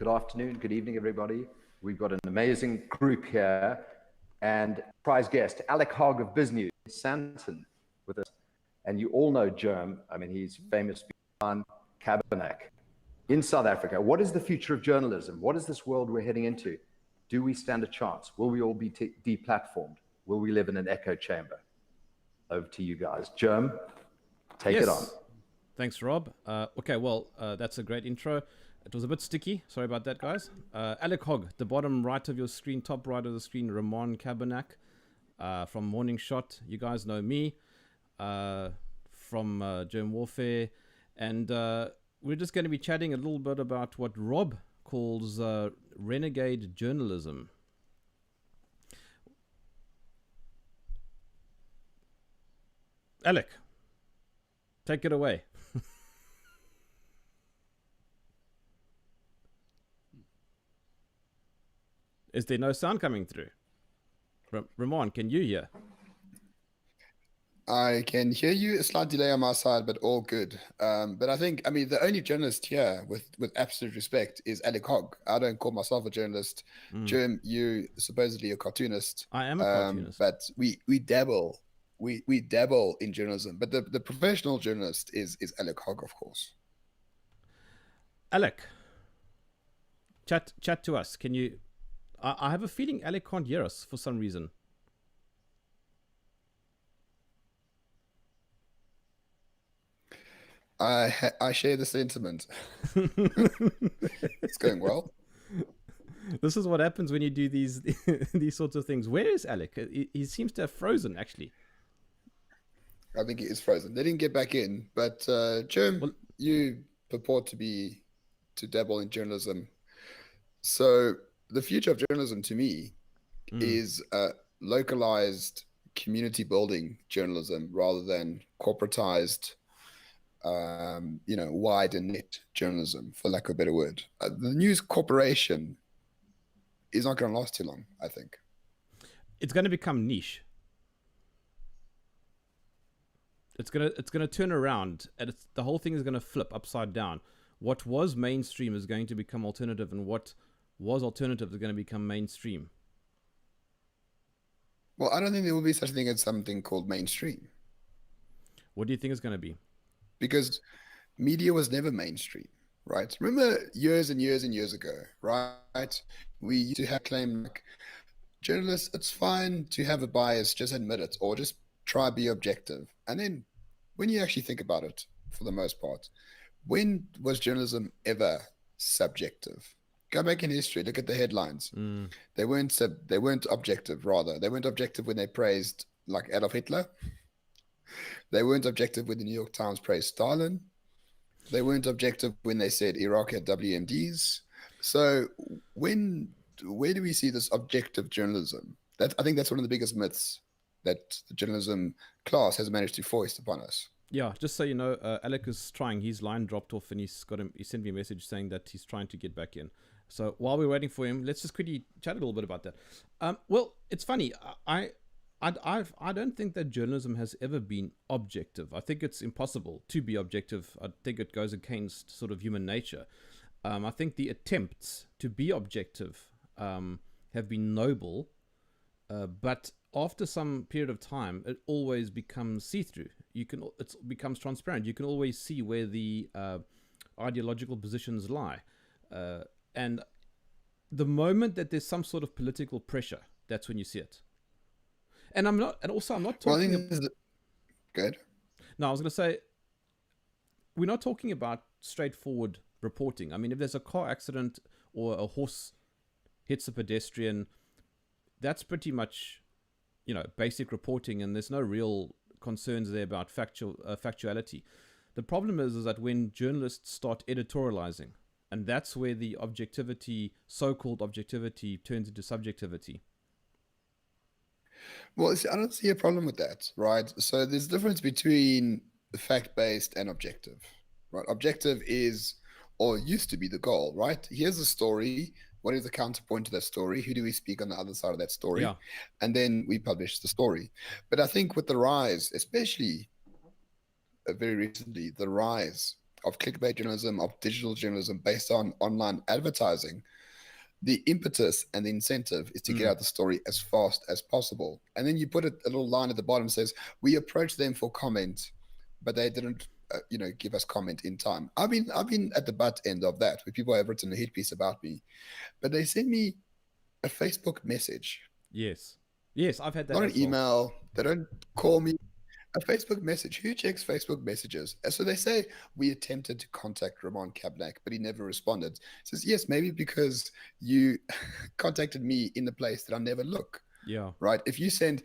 Good afternoon, good evening, everybody. We've got an amazing group here and prize guest, Alec Hogg of BizNews, Santon with us. And you all know Jerm. I mean, he's famous on Cabanac. In South Africa, what is the future of journalism? What is this world we're heading into? Do we stand a chance? Will we all be deplatformed? Will we live in an echo chamber? Over to you guys. Jerm, take it on. Thanks, Rob. Okay, well, that's a great intro. It was a bit sticky. Sorry about that, guys. Alec Hogg, the bottom right of your screen, top right of the screen, Ramon Cabanac from Morning Shot. You guys know me from Jerm Warfare. And we're just going to be chatting a little bit about what Rob calls renegade journalism. Alec, take it away. Is there no sound coming through? Ramon, can you hear? I can hear you. A slight delay on my side, but all good. But I think, the only journalist here, with absolute respect, is Alec Hogg. I don't call myself a journalist. Jerm, you supposedly a cartoonist. I am a cartoonist. But we dabble. We dabble in journalism. But the professional journalist is Alec Hogg, of course. Alec, chat to us. Can you? I have a feeling Alec can't hear us for some reason. I share the sentiment. It's going well. This is what happens when you do these these sorts of things. Where is Alec? He seems to have frozen, actually. I think he is frozen. They didn't get back in. But Jerm, you purport to dabble in journalism. So the future of journalism to me is localized community building journalism rather than corporatized wide and net journalism, for lack of a better word. The news corporation is not going to last too long, I think. It's going to become niche. It's going to turn around, and the whole thing is going to flip upside down. What was mainstream is going to become alternative, and what was alternative is going to become mainstream. Well, I don't think there will be such a thing as something called mainstream. What do you think it's going to be? Because media was never mainstream, right? Remember years and years and years ago, right? We used to have claim like, journalists, it's fine to have a bias, just admit it, or just try be objective. And then when you actually think about it, for the most part, when was journalism ever subjective? Go back in history, look at the headlines. They weren't objective, rather. They weren't objective when they praised like Adolf Hitler. They weren't objective when the New York Times praised Stalin. They weren't objective when they said Iraq had WMDs. So where do we see this objective journalism? I think that's one of the biggest myths that the journalism class has managed to foist upon us. Yeah, just so you know, Alec is trying. His line dropped off, and he sent me a message saying that he's trying to get back in. So while we're waiting for him, let's just quickly chat a little bit about that. Well, it's funny. I don't think that journalism has ever been objective. I think it's impossible to be objective. I think it goes against sort of human nature. I think the attempts to be objective have been noble, but after some period of time, it always becomes see-through. It becomes transparent. You can always see where the ideological positions lie. And the moment that there's some sort of political pressure, that's when you see it. And I'm not talking. Good. No, I was going to say, we're not talking about straightforward reporting. I mean, if there's a car accident or a horse hits a pedestrian, that's pretty much, basic reporting, and there's no real concerns there about factuality. The problem is that when journalists start editorializing, and that's where the so-called objectivity, turns into subjectivity. Well, I don't see a problem with that, right? So there's a difference between fact-based and objective, right? Objective is, or used to be, the goal, right? Here's a story. What is the counterpoint to that story? Who do we speak on the other side of that story? Yeah. And then we publish the story. But I think with the rise, especially very recently, the rise of clickbait journalism, of digital journalism based on online advertising, the impetus and the incentive is to get out the story as fast as possible. And then you put a little line at the bottom that says, we approached them for comment, but they didn't give us comment in time. I've been at the butt end of that, where people have written a hit piece about me, but they send me a Facebook message. Yes, I've had that. Not an email. They don't call me. A Facebook message. Who checks Facebook messages? And so they say, we attempted to contact Ramon Cabanac, but he never responded. Says, yes, maybe because you contacted me in the place that I never look. Yeah. Right? If you send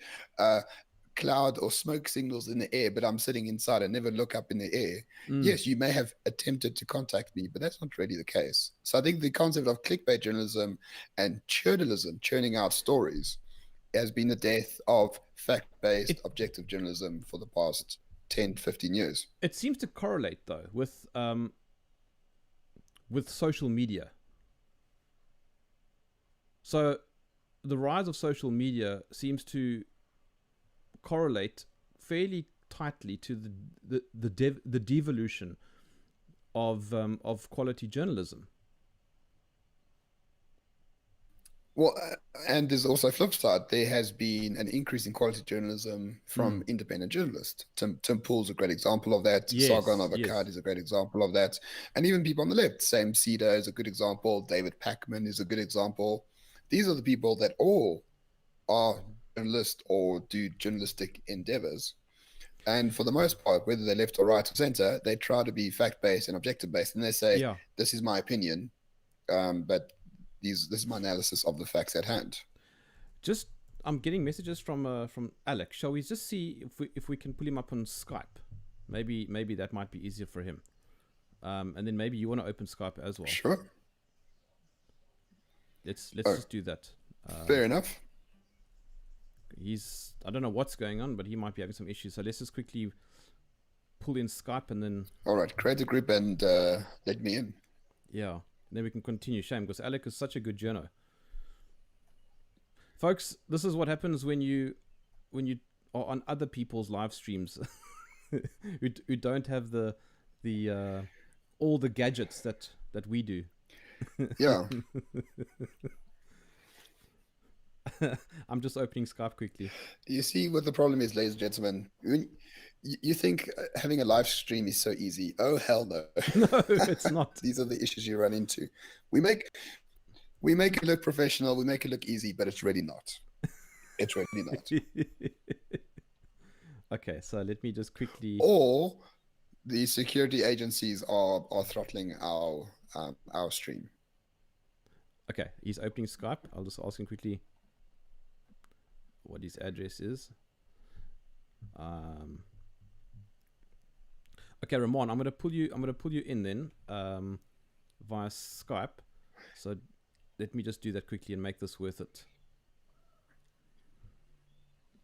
cloud or smoke signals in the air, but I'm sitting inside and never look up in the air, yes, you may have attempted to contact me, but that's not really the case. So I think the concept of clickbait journalism and journalism, churning out stories, has been the death of fact-based objective journalism for the past 10, 15 years. It seems to correlate, though, with social media. So the rise of social media seems to correlate fairly tightly to the devolution of quality journalism. Well, and there's also a flip side. There has been an increase in quality journalism from independent journalists. Tim Pool's a great example of that. Yes, Sargon of Akkad is a great example of that. And even people on the left, Sam Cedar is a good example. David Packman is a good example. These are the people that all are journalists or do journalistic endeavors. And for the most part, whether they're left or right or center, they try to be fact-based and objective-based. And they say, this is my opinion, but this is my analysis of the facts at hand. I'm getting messages from Alec. Shall we just see if we can pull him up on Skype? Maybe that might be easier for him. And then maybe you want to open Skype as well. Sure. Let's just do that. Fair enough. I don't know what's going on, but he might be having some issues. So let's just quickly pull in Skype and then. All right, create a group and let me in. Yeah. Then we can continue. Shame, because Alec is such a good journo. Folks, this is what happens when you are on other people's live streams who don't have the all the gadgets that we do. Yeah. I'm just opening Skype quickly. You see what the problem is, ladies and gentlemen. You think having a live stream is so easy. Oh, hell no. No, it's not. These are the issues you run into. We make it look professional. We make it look easy, but it's really not. It's really not. Okay, so let me just quickly. Or the security agencies are throttling our stream. Okay, he's opening Skype. I'll just ask him quickly what his address is. Okay, Ramon, I'm gonna pull you in then via Skype. So let me just do that quickly and make this worth it.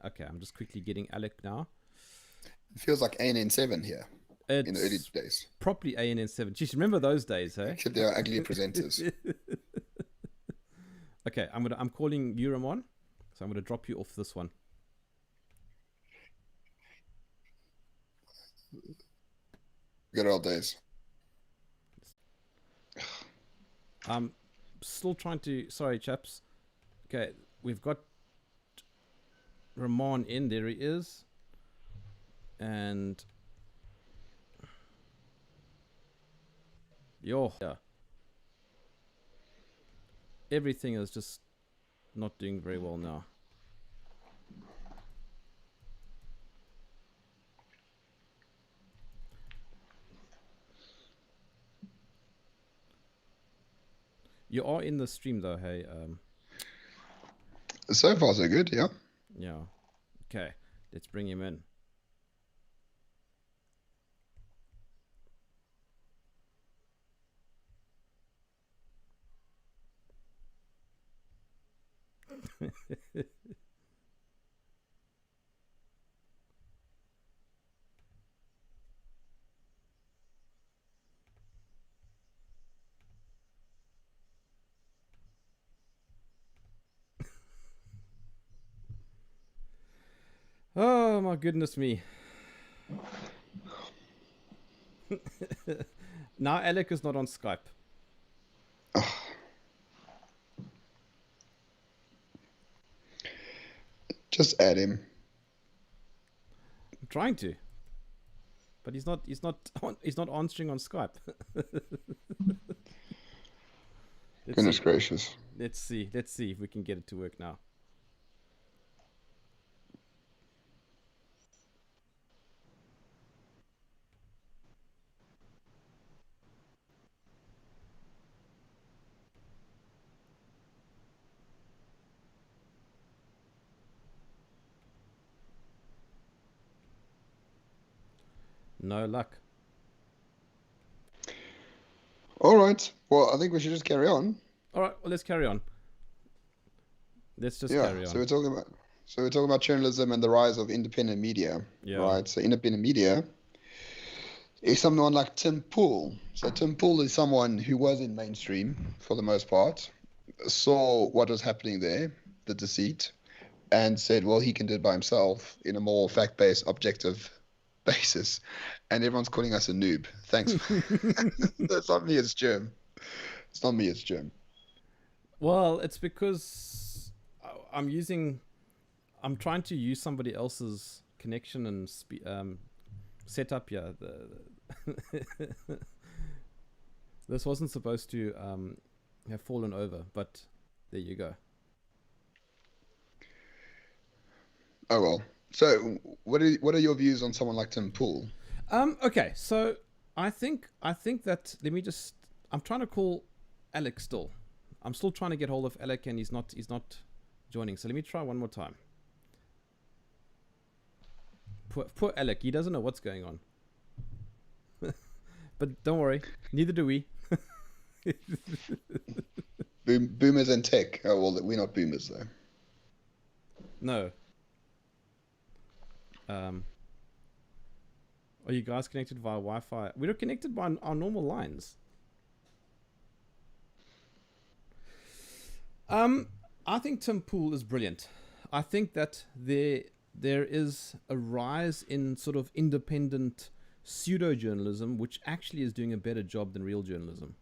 Okay, I'm just quickly getting Alec now. It feels like ANN7 here in the early days. Properly ANN7. Jeez, remember those days, hey? Except they are ugly presenters. Okay, I'm calling you, Ramon. So I'm gonna drop you off this one. Good old days. I'm still trying to. Sorry, chaps. Okay, we've got Ramon in. There he is. And yeah, everything is just not doing very well now. You are in the stream though, hey. So far, so good, yeah. Yeah. Okay, let's bring him in. Oh my goodness me. Now Alec is not on Skype. Just add him. I'm trying to, but he's not answering on Skype. Goodness gracious. Let's see if we can get it to work now. No luck. All right. Well, I think we should just carry on. All right, well, let's carry on. Let's just carry on. So we're talking about journalism and the rise of independent media. Yeah. Right. So independent media is someone like Tim Pool. So Tim Pool is someone who was in mainstream for the most part, saw what was happening there, the deceit, and said, well, he can do it by himself in a more fact-based, objective basis. And everyone's calling us a noob. Thanks. That's not me, it's Jerm. It's not me, it's Jerm. Well, it's because I'm trying to use somebody else's connection and setup here. This wasn't supposed to have fallen over, but there you go. Oh well. So what are your views on someone like Tim Pool? Okay, so I think that I'm trying to call Alec still. I'm still trying to get hold of Alec, and he's not joining. So let me try one more time. Poor Alec, he doesn't know what's going on. But don't worry, neither do we. Boomers and tech. Oh well, we're not boomers though. No. Are you guys connected via Wi-Fi? We're connected by our normal lines. I think Tim Pool is brilliant. I think that there is a rise in sort of independent pseudo-journalism, which actually is doing a better job than real journalism.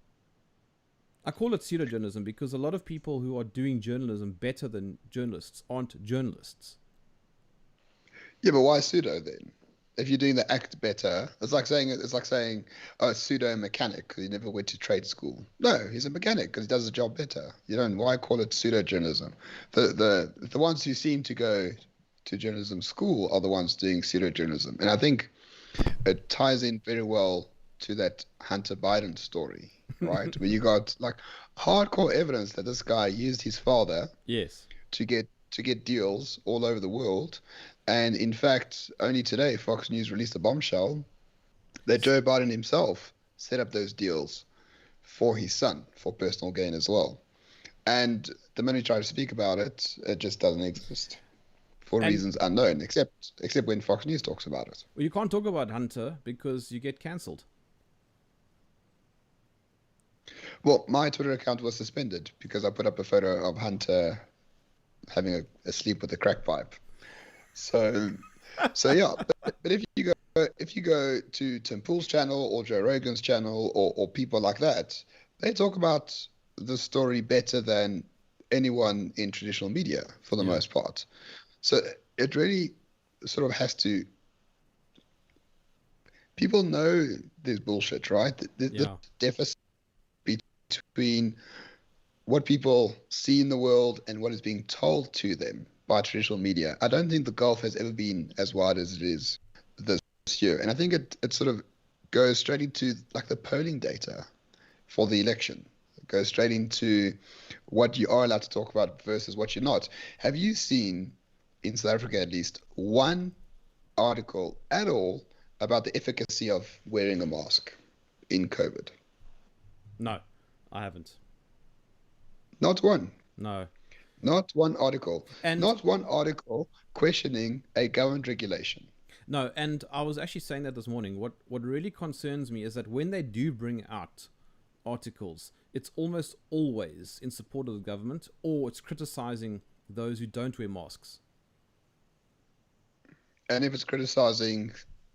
I call it pseudo-journalism because a lot of people who are doing journalism better than journalists aren't journalists. Yeah, but why pseudo then? If you're doing the act better, it's like saying oh, pseudo mechanic because he never went to trade school. No, he's a mechanic because he does the job better. You don't. Why call it pseudo journalism? The ones who seem to go to journalism school are the ones doing pseudo journalism, and I think it ties in very well to that Hunter Biden story, right? Where you got like hardcore evidence that this guy used his father, yes, to get deals all over the world. And in fact, only today, Fox News released a bombshell that Joe Biden himself set up those deals for his son for personal gain as well. And the minute you try to speak about it, it just doesn't exist for reasons unknown, except when Fox News talks about it. Well, you can't talk about Hunter because you get cancelled. Well, my Twitter account was suspended because I put up a photo of Hunter having a sleep with a crack pipe. So yeah. But if you go to Tim Pool's channel or Joe Rogan's channel or people like that, they talk about the story better than anyone in traditional media for the most part. So it really sort of has to. People know there's bullshit, right? The deficit between what people see in the world and what is being told to them by traditional media. I don't think the gulf has ever been as wide as it is this year. And I think it sort of goes straight into like the polling data for the election. It goes straight into what you are allowed to talk about versus what you're not. Have you seen, in South Africa at least, one article at all about the efficacy of wearing a mask in COVID? No, I haven't. Not one. No. Not one article. And not one article questioning a government regulation. No, and I was actually saying that this morning. What really concerns me is that when they do bring out articles, it's almost always in support of the government or it's criticizing those who don't wear masks. And if it's criticizing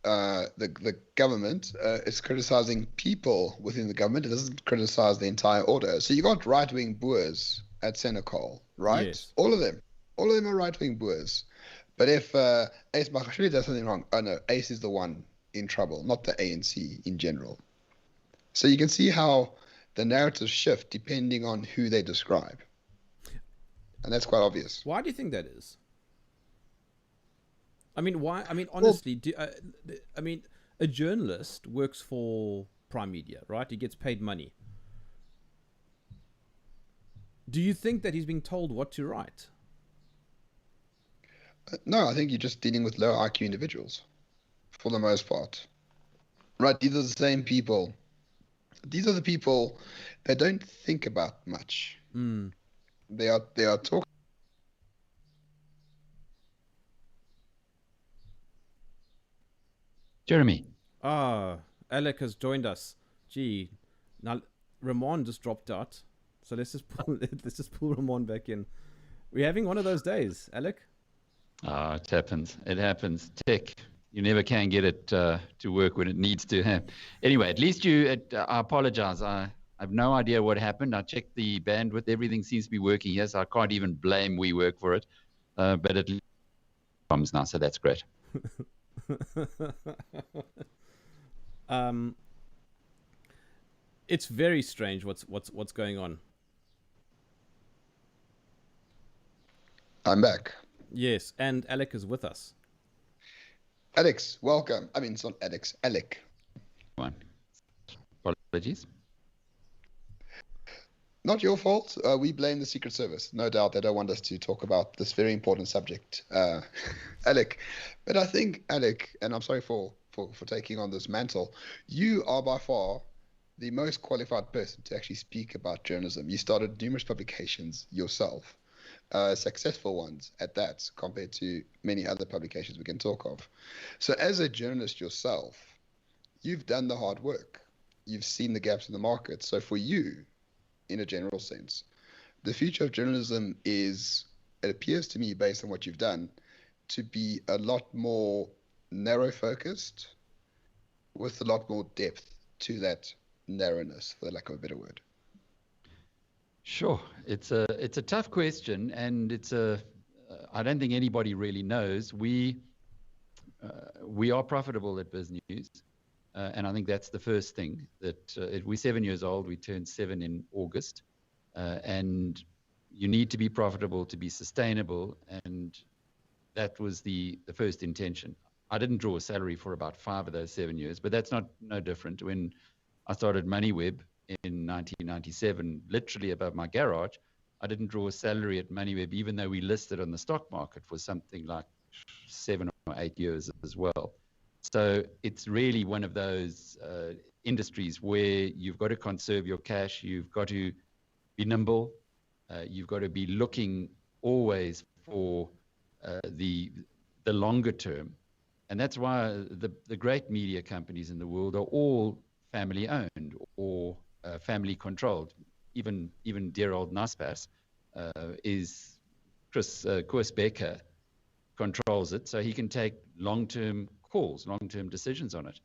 the government is criticizing people within the government. It doesn't criticize the entire order. So you got right-wing boers at Senekal, right? Yes. All of them are right-wing boers. But if Ace Magashvili does something wrong, oh no, Ace is the one in trouble, not the ANC in general. So you can see how the narratives shift depending on who they describe. And that's quite obvious. Why do you think that is? I mean, why? I mean, honestly, I mean, a journalist works for Prime Media, right? He gets paid money. Do you think that he's being told what to write? No, I think you're just dealing with low IQ individuals for the most part. Right, these are the same people. These are the people that don't think about much. Mm. They are talking. Jeremy. Alec has joined us. Gee, now Ramon just dropped out, so let's just pull Ramon back in. We're having one of those days, Alec. It happens. It happens. Tech. You never can get it to work when it needs to. Anyway, at least I apologize. I have no idea what happened. I checked the bandwidth. Everything seems to be working here, so I can't even blame WeWork for it. But at least it comes now, so that's great. It's very strange what's going on. I'm back. Yes, and Alec is with us. Alex, welcome. I mean, it's not Alex, Alec. One. Apologies. Not your fault. We blame the Secret Service. No doubt they don't want us to talk about this very important subject, Alec. But I think, Alec, and I'm sorry for taking on this mantle, you are by far the most qualified person to actually speak about journalism. You started numerous publications yourself, successful ones at that, compared to many other publications we can talk of. So as a journalist yourself, you've done the hard work. You've seen the gaps in the market. So for you, in a general sense, the future of journalism is, it appears to me, based on what you've done, to be a lot more narrow focused with a lot more depth to that narrowness, for the lack of a better word. Sure, it's a tough question, and I don't think anybody really knows. We are profitable at BizNews, and I think that's the first thing. That we're 7 years old. We turned 7 in August, and you need to be profitable to be sustainable, and that was the first intention. I didn't draw a salary for about 5 of those 7 years, but that's no different. When I started MoneyWeb in 1997, literally above my garage, I didn't draw a salary at MoneyWeb, even though we listed on the stock market for something like 7 or 8 years as well. So it's really one of those industries where you've got to conserve your cash, you've got to be nimble, you've got to be looking always for the longer term. And that's why the great media companies in the world are all family owned or family controlled. Even dear old Naspers is Koos Becker controls it, so he can take long-term calls, long-term decisions on it.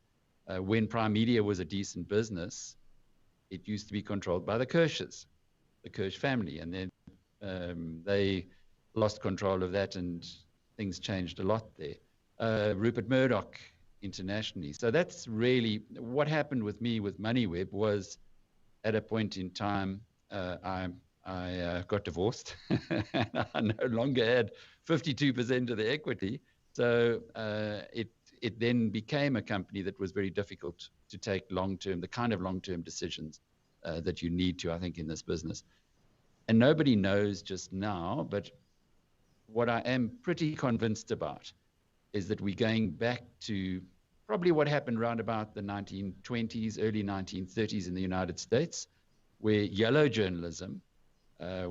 When Prime Media was a decent business, it used to be controlled by the Kirsches, the Kirsch family, and then they lost control of that, and things changed a lot there. Rupert Murdoch internationally. So that's really what happened with me with MoneyWeb. Was at a point in time I got divorced and I no longer had 52% of the equity. So it then became a company that was very difficult to take long-term, the kind of long-term decisions that you need to, I think, in this business. And nobody knows just now, but what I am pretty convinced about is that we're going back to probably what happened around about the 1920s, early 1930s in the United States, where yellow journalism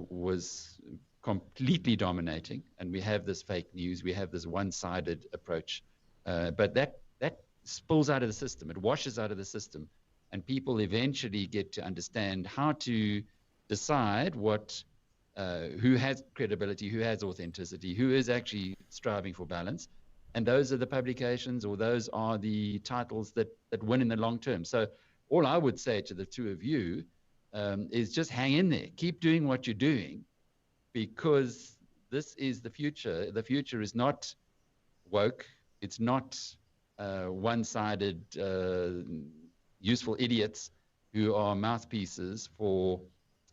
was completely dominating, and we have this fake news, we have this one-sided approach, but that spills out of the system, it washes out of the system, and people eventually get to understand how to decide who has credibility, who has authenticity, who is actually striving for balance. And those are the publications, or those are the titles that win in the long term. So all I would say to the two of you is just hang in there. Keep doing what you're doing, because this is the future. The future is not woke. It's not one-sided useful idiots who are mouthpieces for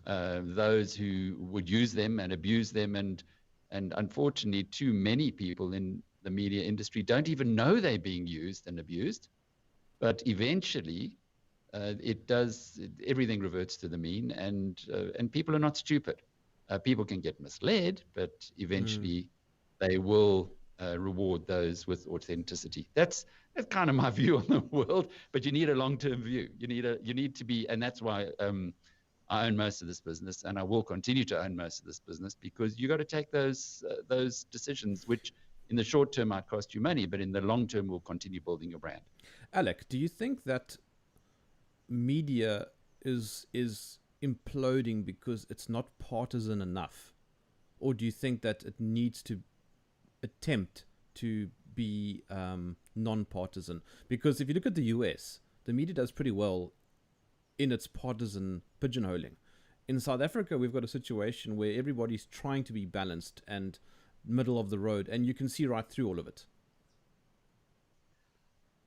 those who would use them and abuse them. And unfortunately, too many people in the media industry don't even know they're being used and abused. But eventually, everything reverts to the mean, and people are not stupid. People can get misled, but eventually they will reward those with authenticity. That's kind of my view on the world. But you need a long-term view. You need to be, and that's why I own most of this business, and I will continue to own most of this business, because you got to take those decisions, which in the short term might cost you money, but in the long term will continue building your brand. Alec, do you think that media is imploding because it's not partisan enough, or do you think that it needs to attempt to be non-partisan? Because if you look at the US, the media does pretty well in its partisan pigeonholing. In South Africa, we've got a situation where everybody's trying to be balanced and middle of the road, and you can see right through all of it.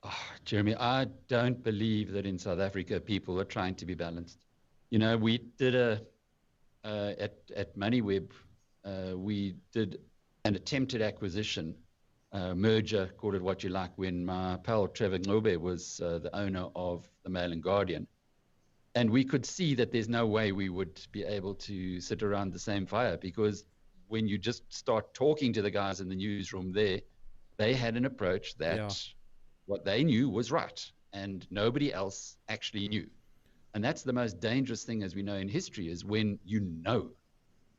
Oh, Jeremy, I don't believe that in South Africa people are trying to be balanced. You know, we did at MoneyWeb, we did an attempted acquisition, merger, call it what you like, when my pal Trevor Ngobe was the owner of the Mail and Guardian. And we could see that there's no way we would be able to sit around the same fire, because when you just start talking to the guys in the newsroom there, they had an approach that what they knew was right and nobody else actually knew. And that's the most dangerous thing, as we know in history, is when you know.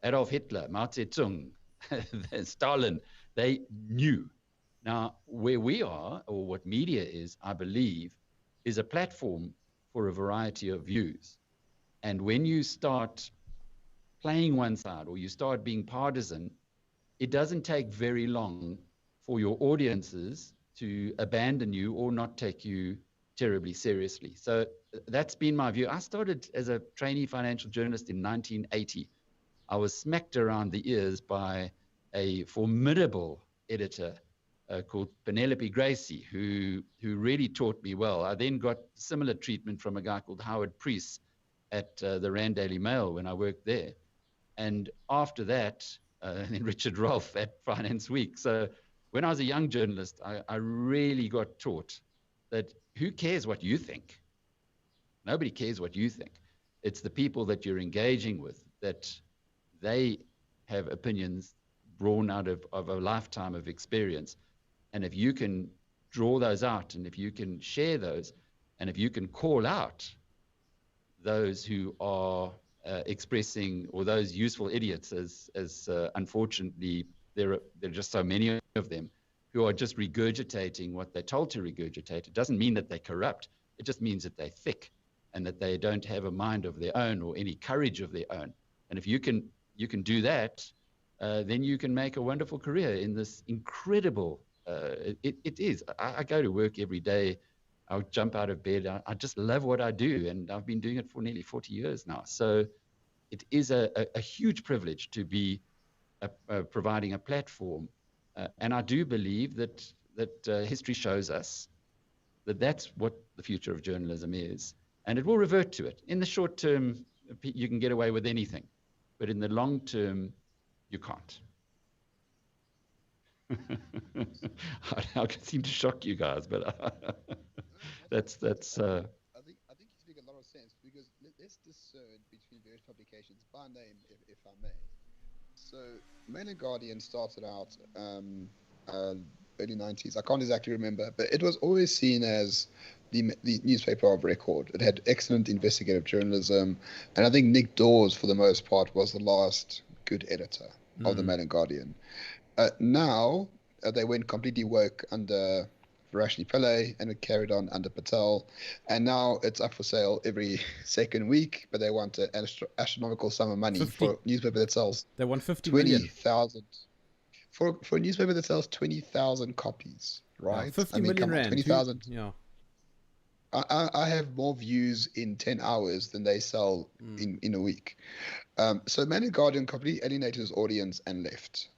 Adolf Hitler, Mao Zedong, Stalin, they knew. Now, where we are, or what media is, I believe, is a platform for a variety of views. And when you start playing one side, or you start being partisan, it doesn't take very long for your audiences to abandon you or not take you terribly seriously. So that's been my view. I started as a trainee financial journalist in 1980. I was smacked around the ears by a formidable editor called Penelope Gracie, who really taught me well. I then got similar treatment from a guy called Howard Priest at the Rand Daily Mail when I worked there. And after that, then Richard Rolfe at Finance Week. So when I was a young journalist, I really got taught that who cares what you think? Nobody cares what you think. It's the people that you're engaging with, that they have opinions born out of a lifetime of experience. And if you can draw those out, and if you can share those, and if you can call out those who are expressing, or those useful idiots, as unfortunately there are just so many of them, who are just regurgitating what they're told to regurgitate. It doesn't mean that they're corrupt. It just means that they're thick and that they don't have a mind of their own or any courage of their own. And if you can do that, then you can make a wonderful career in this incredible, it is. I go to work every day. I'll jump out of bed. I just love what I do. And I've been doing it for nearly 40 years now. So it is a huge privilege to be providing a platform. And I do believe that history shows us that that's what the future of journalism is. And it will revert to it. In the short term, you can get away with anything. But in the long term, you can't. I seem to shock you guys, but that's. I think you speak a lot of sense, because let's discern between various publications by name, if I may. So, Mail and Guardian started out early 90s. I can't exactly remember, but it was always seen as the newspaper of record. It had excellent investigative journalism, and I think Nick Dawes, for the most part, was the last good editor of the Mail and Guardian. Now, they went completely woke under Varashni Pillay, and it carried on under Patel. And now it's up for sale every second week, but they want an astronomical sum of money for a newspaper that sells they want 50 million. for a newspaper that sells 20,000 copies, right? 50 million rand. 20,000. Yeah. I have more views in 10 hours than they sell in a week. So Man and Guardian completely alienated his audience and left.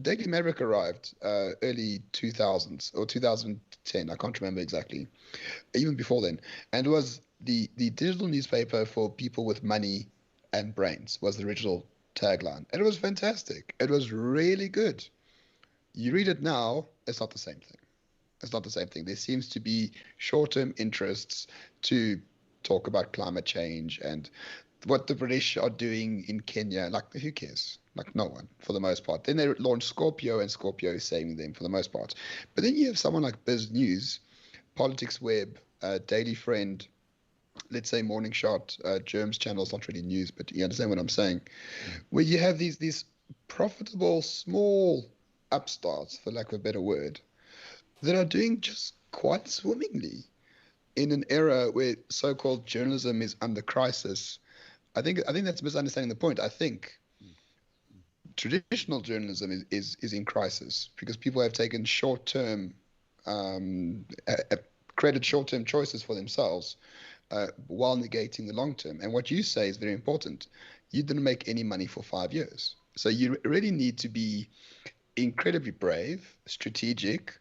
Daily Maverick arrived early 2000s or 2010. I can't remember exactly. Even before then. And it was the digital newspaper for people with money and brains was the original tagline. And it was fantastic. It was really good. You read it now, it's not the same thing. It's not the same thing. There seems to be short-term interests to talk about climate change and what the British are doing in Kenya. Like, who cares? Like, no one, for the most part. Then they launched Scorpio, and Scorpio is saving them for the most part. But then you have someone like Biz News, Politics Web, Daily Friend, let's say Morning Shot, Jerm's channel is not really news, but you understand what I'm saying, where you have these profitable small upstarts, for lack of a better word, that are doing just quite swimmingly in an era where so-called journalism is under crisis. I think that's misunderstanding the point. I think traditional journalism is in crisis because people have taken short-term, created short-term choices for themselves while negating the long-term. And what you say is very important. You didn't make any money for 5 years. So you really need to be incredibly brave, strategic,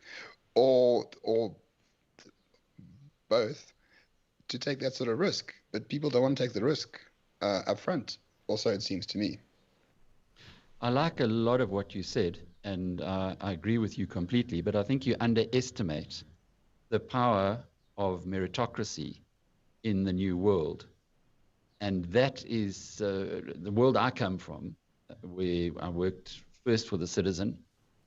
or both to take that sort of risk. But people don't want to take the risk up front. Also, it seems to me. I like a lot of what you said, and I agree with you completely, but I think you underestimate the power of meritocracy in the new world. And that is the world I come from, where I worked first for the Citizen,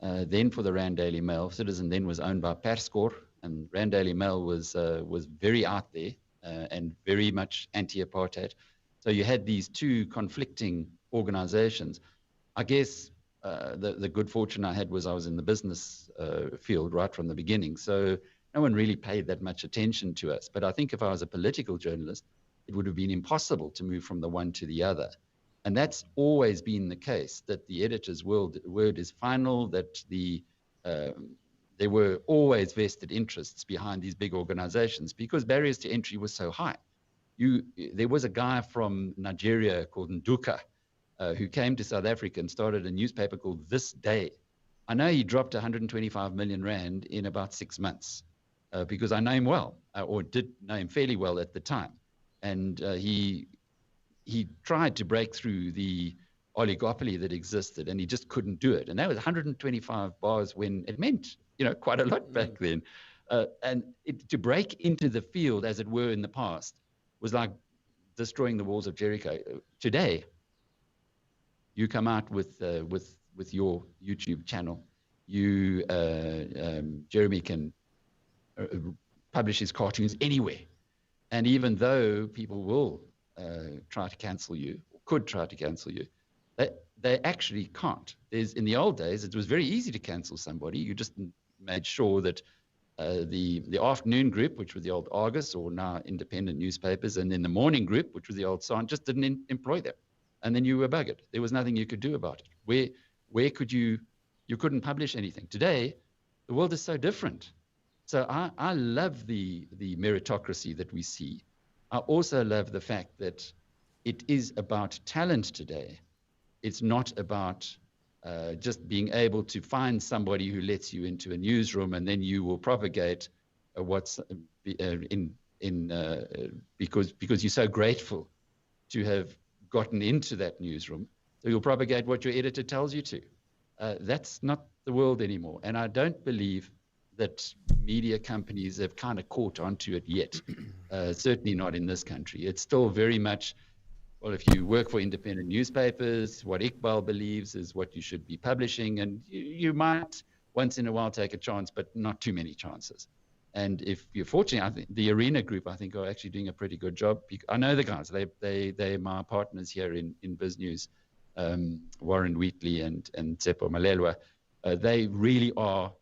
then for the Rand Daily Mail. Citizen then was owned by Perscor, and Rand Daily Mail was very out there and very much anti-apartheid. So you had these two conflicting organizations. I guess the good fortune I had was I was in the business field right from the beginning. So no one really paid that much attention to us. But I think if I was a political journalist, it would have been impossible to move from the one to the other. And that's always been the case, that the editor's word is final, that there were always vested interests behind these big organizations because barriers to entry were so high. There was a guy from Nigeria called Nduka who came to South Africa and started a newspaper called This Day. I know he dropped 125 million rand in about 6 months because I know him well, or did know him fairly well at the time. And he tried to break through the oligopoly that existed, and he just couldn't do it. And that was 125 bars when it meant, quite a lot back then. And to break into the field, as it were, in the past, was like destroying the walls of Jericho. Today, you come out with your YouTube channel. Jeremy can publish his cartoons anywhere. And even though people will try to cancel you, or could try to cancel you, they actually can't. In the old days, it was very easy to cancel somebody. You just made sure that the afternoon group, which was the old Argus, or now independent newspapers, and then the morning group, which was the old Sun, just didn't employ them. And then you were buggered. There was nothing you could do about it. Where could you couldn't publish anything. Today, the world is so different. So I love the meritocracy that we see. I also love the fact that it is about talent today. It's not about just being able to find somebody who lets you into a newsroom and then you will propagate what's because you're so grateful to have gotten into that newsroom. So you'll propagate what your editor tells you to. That's not the world anymore. And I don't believe that media companies have kind of caught onto it yet. Certainly not in this country. It's still very much, well, if you work for independent newspapers, what Iqbal believes is what you should be publishing. And you might once in a while take a chance, but not too many chances. And if you're fortunate, I think the Arena Group, I think, are actually doing a pretty good job. I know the guys. They're my partners here in Biz News, Warren Wheatley and Tsepo Malelwa. They really are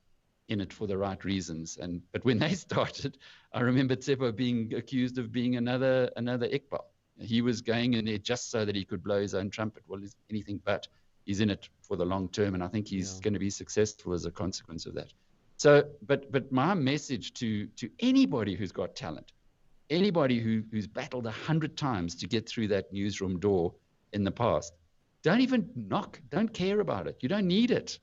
in it for the right reasons. But when they started, I remember Tsepo being accused of being another Iqbal. He was going in there just so that he could blow his own trumpet. Well, it's anything but. he's in it for the long term, and I think he's going to be successful as a consequence of that. So, but my message to anybody who's got talent, anybody who's battled 100 times to get through that newsroom door in the past, don't even knock. Don't care about it. You don't need it.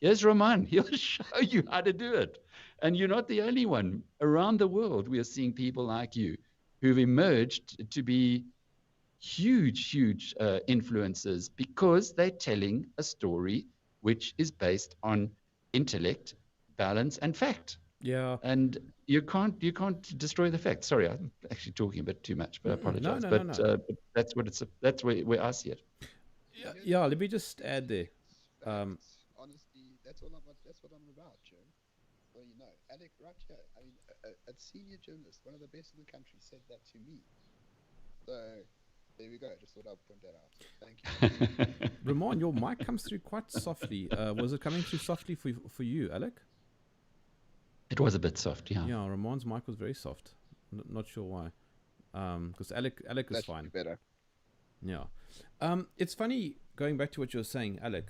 Here's Roman. He'll show you how to do it. And you're not the only one. Around the world, we are seeing people like you who've emerged to be huge influencers because they're telling a story which is based on intellect, balance, and fact. Yeah. And you can't destroy the facts. Sorry, I'm actually talking a bit too much, but I apologize. No. But that's what that's where I see it. Yeah. Let me just add there. Honestly, that's what I'm about, Jerm. Well, you know, Alec, right here. I mean, a senior journalist, one of the best in the country, said that to me. So there we go. Just thought I'd point that out. Thank you. Ramon, your mic comes through quite softly. Was it coming through softly for you, Alec? It was a bit soft, yeah. Yeah, Ramon's mic was very soft. Not sure why. Because Alec is that fine. Should be better. Yeah. It's funny, going back to what you were saying, Alec.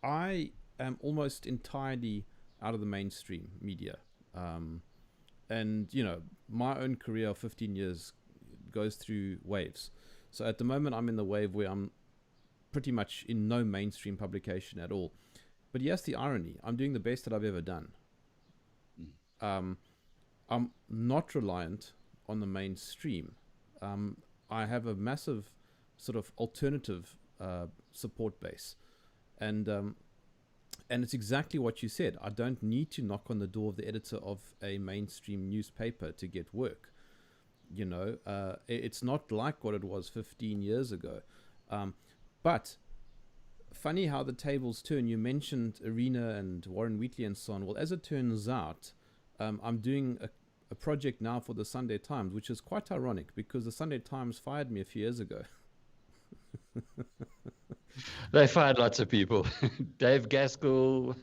I am almost entirely out of the mainstream media. And, you know, my own career of 15 years goes through waves. So at the moment, I'm in the wave where I'm pretty much in no mainstream publication at all. But yes, the irony, I'm doing the best that I've ever done. I'm not reliant on the mainstream. I have a massive sort of alternative support base. And it's exactly what you said. I don't need to knock on the door of the editor of a mainstream newspaper to get work. You know, it's not like what it was 15 years ago. But funny how the tables turn. You mentioned Arena and Warren Wheatley and so on. Well, as it turns out, I'm doing a project now for the Sunday Times, which is quite ironic because the Sunday Times fired me a few years ago. They fired lots of people. Dave Gaskell,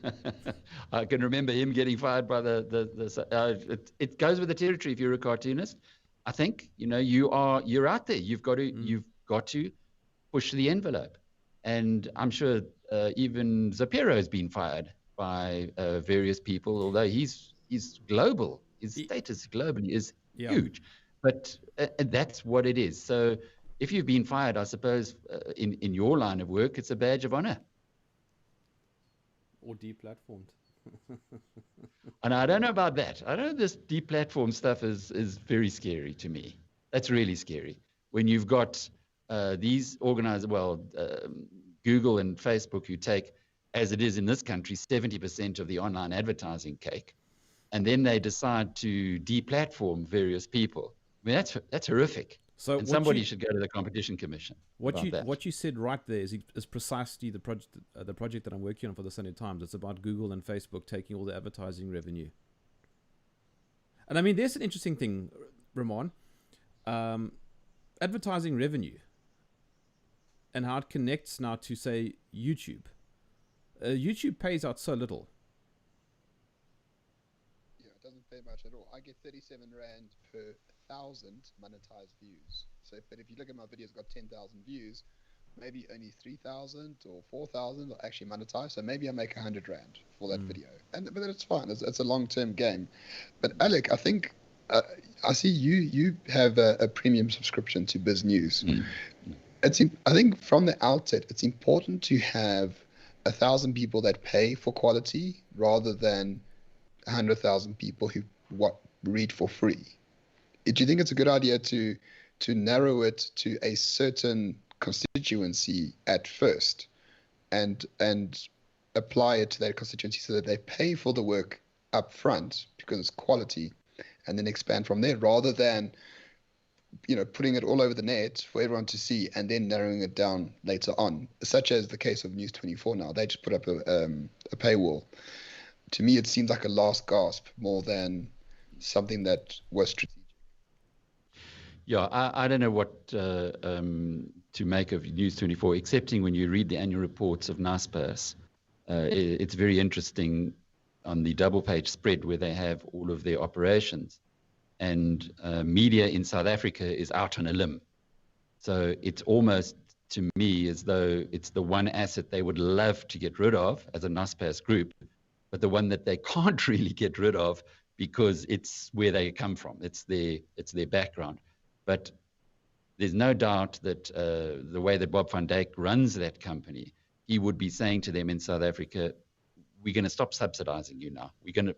I can remember him getting fired by it goes with the territory if you're a cartoonist. I think, you know, you're out there. You've got to push the envelope. And I'm sure even Zapiro has been fired by various people, although he's global. His status globally is huge. But that's what it is. So if you've been fired, I suppose in your line of work, it's a badge of honor. Or deplatformed. And I don't know about that. I know this deplatform stuff is very scary to me. That's really scary. When you've got these organized, Google and Facebook, who take, as it is in this country, 70% of the online advertising cake, and then they decide to deplatform various people. I mean, that's horrific. So and somebody should go to the Competition Commission. What you said right there is precisely the project that I'm working on for the Sunday Times. It's about Google and Facebook taking all the advertising revenue. And I mean, there's an interesting thing, Ramon. Advertising revenue and how it connects now to, say, YouTube. YouTube pays out so little. Yeah, it doesn't pay much at all. I get 37 Rand per 1,000 monetized views. So, but if you look at my videos, got 10,000 views, maybe only 3,000 or 4,000 are actually monetized. So maybe I make 100 Rand for that video, but it's fine. It's a long-term game. But Alec, I think I see you have a premium subscription to Biz News. I think from the outset, it's important to have 1,000 people that pay for quality rather than 100,000 people who read for free. Do you think it's a good idea to narrow it to a certain constituency at first and apply it to that constituency so that they pay for the work up front because it's quality, and then expand from there, rather than putting it all over the net for everyone to see and then narrowing it down later on, such as the case of News 24 now. They just put up a paywall. To me, it seems like a last gasp more than something that was strategic. Yeah, I don't know what to make of News 24, excepting when you read the annual reports of Naspers. It's very interesting on the double-page spread where they have all of their operations. And media in South Africa is out on a limb. So it's almost to me as though it's the one asset they would love to get rid of as a Naspers group, but the one that they can't really get rid of because it's where they come from. It's their background. But there's no doubt that the way that Bob van Dijk runs that company, he would be saying to them in South Africa, we're going to stop subsidizing you now. We're going to,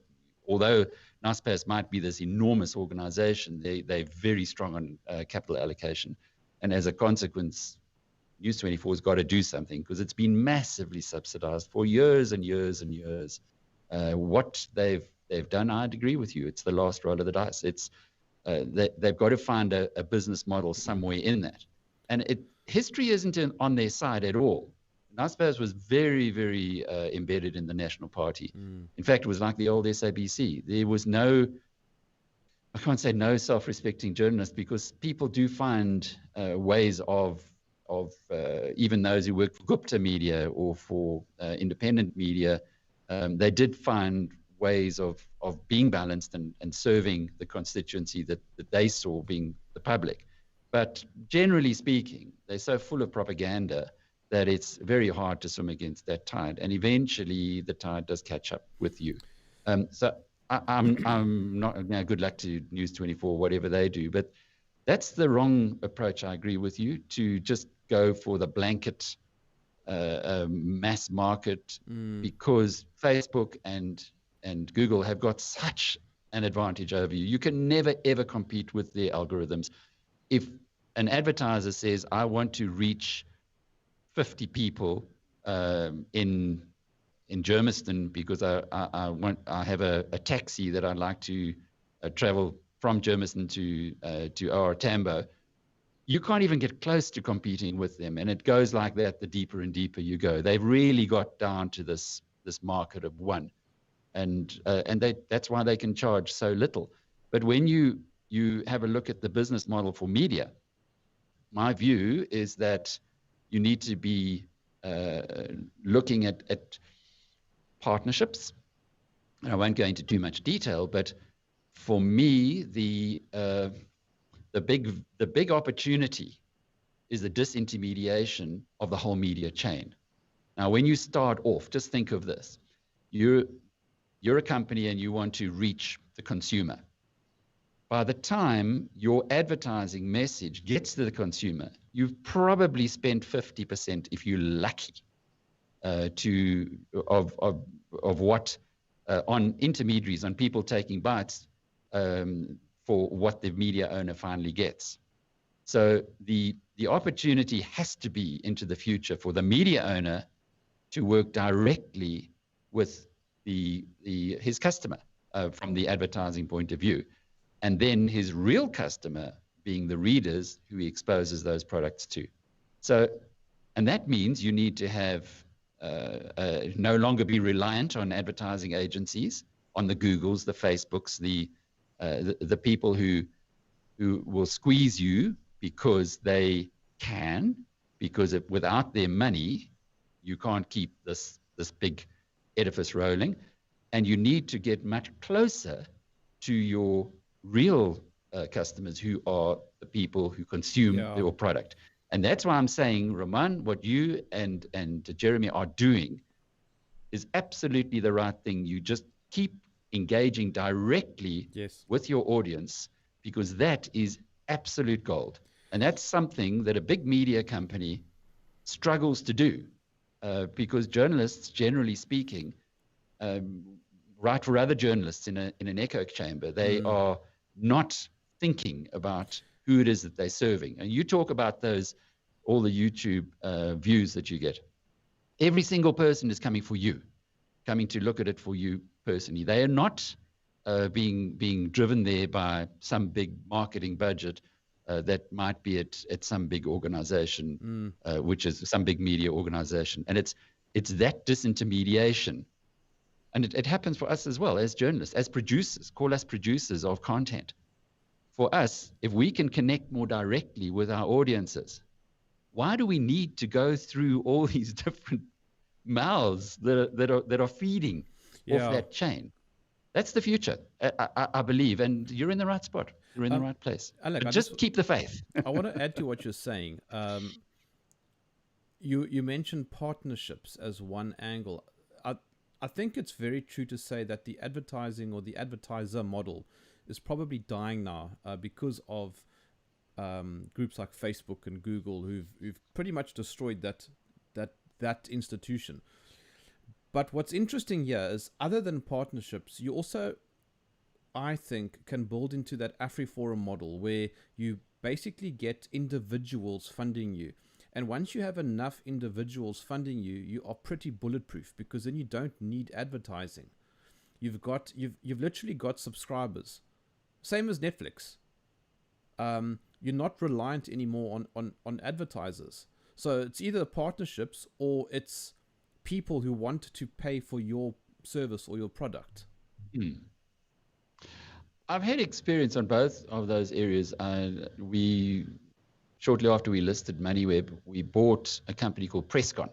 although Naspers might be this enormous organization, they're very strong on capital allocation. And as a consequence, News24 has got to do something because it's been massively subsidized for years and years and years. What they've done, I'd agree with you. It's the last roll of the dice. It's they've got to find a business model somewhere in that. And history isn't on their side at all. Naspers was very, very embedded in the National Party. In fact, it was like the old SABC. There was I can't say no self-respecting journalist, because people do find ways of even those who work for Gupta media or for independent media, they did find ways of being balanced and serving the constituency that they saw, being the public. But generally speaking, they're so full of propaganda that it's very hard to swim against that tide. And eventually the tide does catch up with you. So I'm not, good luck to News24, whatever they do, but that's the wrong approach. I agree with you, to just go for the blanket mass market, because Facebook and Google have got such an advantage over you. You can never, ever compete with their algorithms. If an advertiser says, I want to reach 50 people in Germiston because I have a taxi that I'd like to travel from Germiston to OR Tambo, you can't even get close to competing with them. And it goes like that the deeper and deeper you go. They've really got down to this market of one. And that's why they can charge so little. But when you have a look at the business model for media, my view is that you need to be looking at partnerships. And I won't go into too much detail, but for me, the big opportunity is the disintermediation of the whole media chain. Now, when you start off, just think of this. You're a company and you want to reach the consumer. By the time your advertising message gets to the consumer, you've probably spent 50%, if you're lucky, of what on intermediaries, on people taking bites for what the media owner finally gets. So the opportunity has to be into the future for the media owner to work directly with his customer from the advertising point of view. And then his real customer being the readers who he exposes those products to. So, and that means you need to have no longer be reliant on advertising agencies, on the Googles, the Facebooks, the people who will squeeze you because they can, because without their money, you can't keep this big edifice rolling. And you need to get much closer to your real customers, who are the people who consume your product. And that's why I'm saying, Roman, what you and Jeremy are doing is absolutely the right thing. You just keep engaging directly with your audience, because that is absolute gold. And that's something that a big media company struggles to do, because journalists, generally speaking, write for other journalists in an echo chamber. They are not thinking about who it is that they're serving. And you talk about all the YouTube views that you get. Every single person is coming for you, coming to look at it for you personally. They are not being driven there by some big marketing budget that might be at some big organization, which is some big media organization. And it's that disintermediation. And it happens for us as well, as journalists, as producers. Call us producers of content. For us, if we can connect more directly with our audiences, why do we need to go through all these different mouths that are feeding off that chain? That's the future, I believe. And you're in the right spot. You're in the right place. Alec, just keep the faith. I want to add to what you're saying. You mentioned partnerships as one angle. I think it's very true to say that the advertising or the advertiser model is probably dying now because of groups like Facebook and Google who've pretty much destroyed that institution. But what's interesting here is, other than partnerships, you also, I think, can build into that AfriForum model where you basically get individuals funding you. And once you have enough individuals funding you, you are pretty bulletproof, because then you don't need advertising. You've literally got subscribers. Same as Netflix. You're not reliant anymore on advertisers. So it's either partnerships or it's people who want to pay for your service or your product. I've had experience on both of those areas. Shortly after we listed MoneyWeb, we bought a company called Presscon,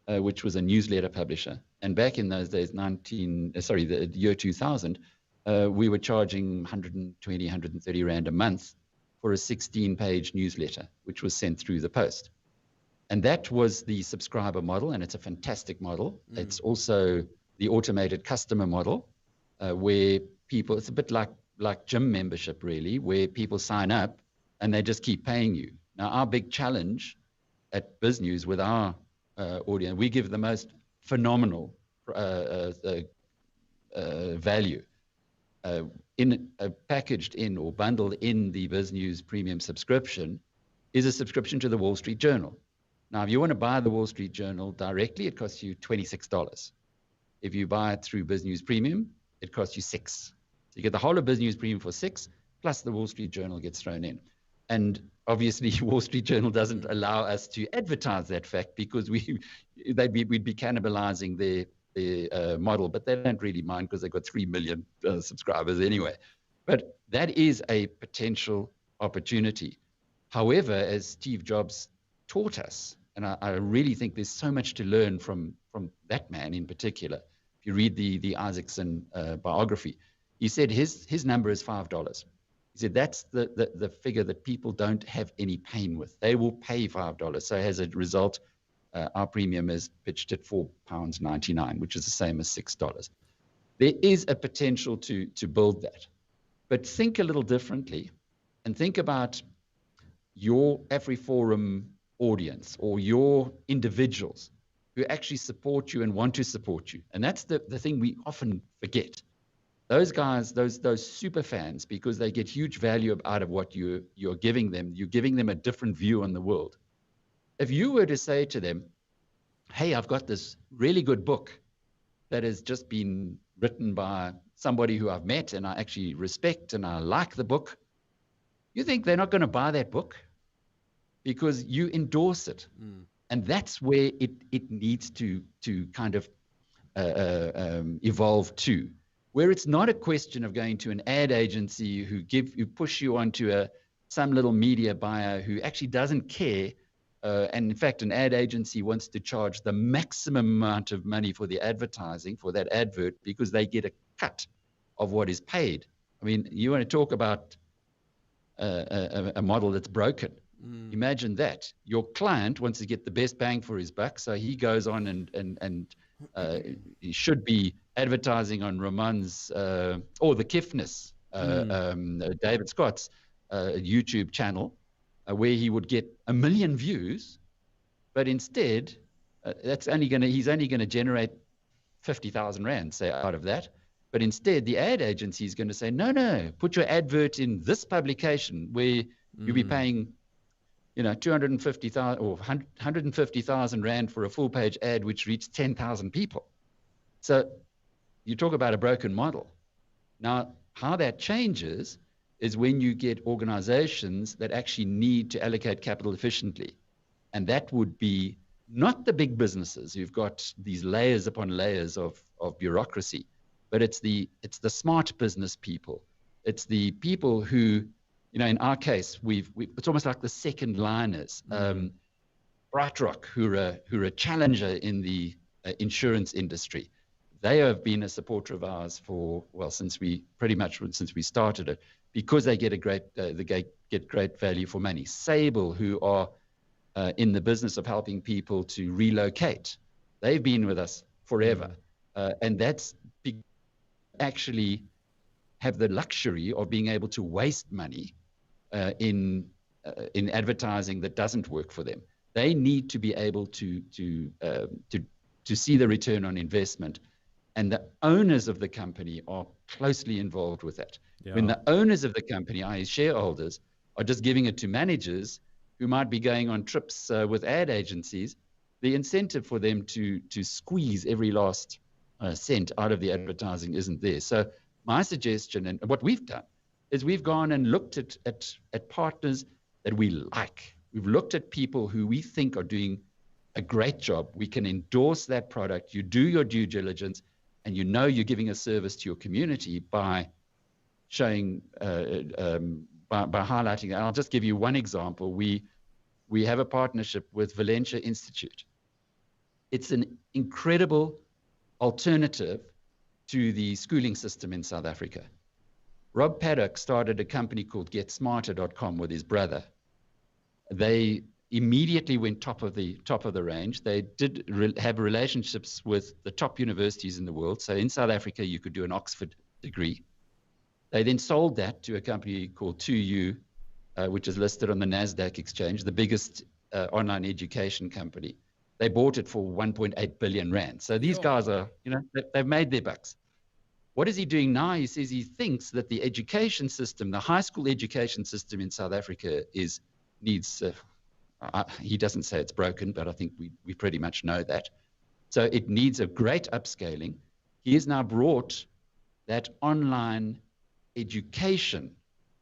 which was a newsletter publisher. And back in those days, the year 2000, we were charging 120, 130 Rand a month for a 16-page newsletter, which was sent through the post. And that was the subscriber model, and it's a fantastic model. It's also the automated customer model, where people, it's a bit like gym membership, really, where people sign up and they just keep paying you. Now, our big challenge at BizNews with our audience, we give the most phenomenal value packaged in or bundled in the BizNews premium subscription is a subscription to the Wall Street Journal. Now, if you want to buy the Wall Street Journal directly, it costs you $26. If you buy it through BizNews Premium, it costs you $6. So you get the whole of BizNews Premium for $6, plus the Wall Street Journal gets thrown in. And obviously, Wall Street Journal doesn't allow us to advertise that fact, because we'd be cannibalizing their model, but they don't really mind because they've got 3 million subscribers anyway. But that is a potential opportunity. However, as Steve Jobs taught us, and I really think there's so much to learn from that man in particular. If you read the Isaacson biography, he said his number is $5. He said that's the figure that people don't have any pain with. They will pay $5. So as a result, our premium is pitched at £4.99, which is the same as $6. There is a potential to build that. But think a little differently and think about your AfriForum audience or your individuals who actually support you and want to support you. And that's the thing we often forget. Those guys, those super fans, because they get huge value out of what you're giving them. You're giving them a different view on the world. If you were to say to them, hey, I've got this really good book that has just been written by somebody who I've met and I actually respect and I like the book, you think they're not going to buy that book because you endorse it. And that's where it needs to kind of evolve to, where it's not a question of going to an ad agency who push you onto some little media buyer who actually doesn't care. And in fact, an ad agency wants to charge the maximum amount of money for the advertising for that advert because they get a cut of what is paid. I mean, you want to talk about a model that's broken. Imagine that. Your client wants to get the best bang for his buck, so he goes on and he should be advertising on Ramon's or the Kifness, David Scott's YouTube channel, where he would get 1 million views, but instead he's only going to generate 50,000 Rand, say, out of that. But instead, the ad agency is going to say, no, put your advert in this publication where you'll be paying 250,000 or 150,000 Rand for a full page ad, which reached 10,000 people. So you talk about a broken model. Now, how that changes is when you get organizations that actually need to allocate capital efficiently. And that would be not the big businesses who've got these layers upon layers of bureaucracy, but it's the smart business people. It's the people who, in our case, it's almost like the second liners. BrightRock, who are a challenger in the insurance industry. They have been a supporter of ours since we started it, because they get great value for money. Sable, who are in the business of helping people to relocate. They've been with us forever. And that's actually have the luxury of being able to waste money in advertising that doesn't work for them. They need to be able to see the return on investment, and the owners of the company are closely involved with that. Yeah. When the owners of the company, i.e. shareholders, are just giving it to managers who might be going on trips with ad agencies, the incentive for them to squeeze every last cent out of the advertising isn't there. So my suggestion, and what we've done, is we've gone and looked at partners that we like. We've looked at people who we think are doing a great job. We can endorse that product. You do your due diligence, and you know you're giving a service to your community by showing, by highlighting. I'll just give you one example. We have a partnership with Valencia Institute. It's an incredible alternative to the schooling system in South Africa. Rob Paddock started a company called GetSmarter.com with his brother. They immediately went top of the range. They did have relationships with the top universities in the world. So in South Africa, you could do an Oxford degree. They then sold that to a company called 2U, which is listed on the NASDAQ exchange, the biggest online education company. They bought it for 1.8 billion rand. So these guys are, they've made their bucks. What is he doing now? He says he thinks that the education system, the high school education system in South Africa needs, he doesn't say it's broken, but I think we pretty much know that. So it needs a great upscaling. He has now brought that online education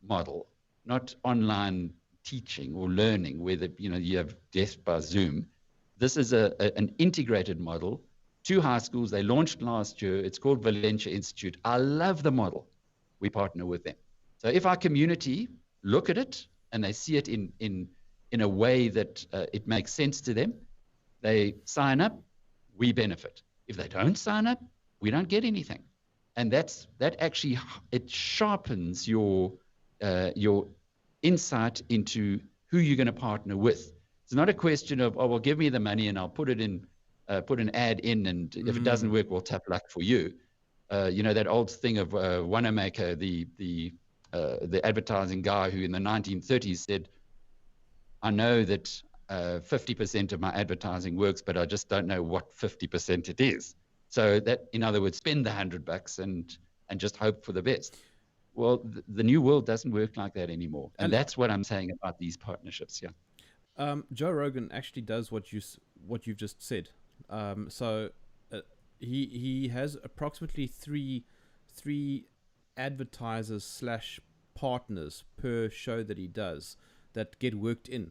model, not online teaching or learning where you have death by Zoom. This is an integrated model. 2 high schools, they launched last year. It's called Valencia Institute. I love the model. We partner with them. So if our community look at it and they see it in a way that it makes sense to them, they sign up, we benefit. If they don't sign up, we don't get anything. And that actually, it sharpens your insight into who you're going to partner with. It's not a question of, well, give me the money and I'll put it in, put an ad in, and if it doesn't work, we'll tap luck for you. That old thing of Wanamaker, the advertising guy who in the 1930s said, I know that 50% of my advertising works, but I just don't know what 50% it is. So that, in other words, spend the $100 and just hope for the best. Well, the new world doesn't work like that anymore. And that's what I'm saying about these partnerships. Yeah. Joe Rogan actually does what you've just said. He has approximately three advertisers / partners per show that he does that get worked in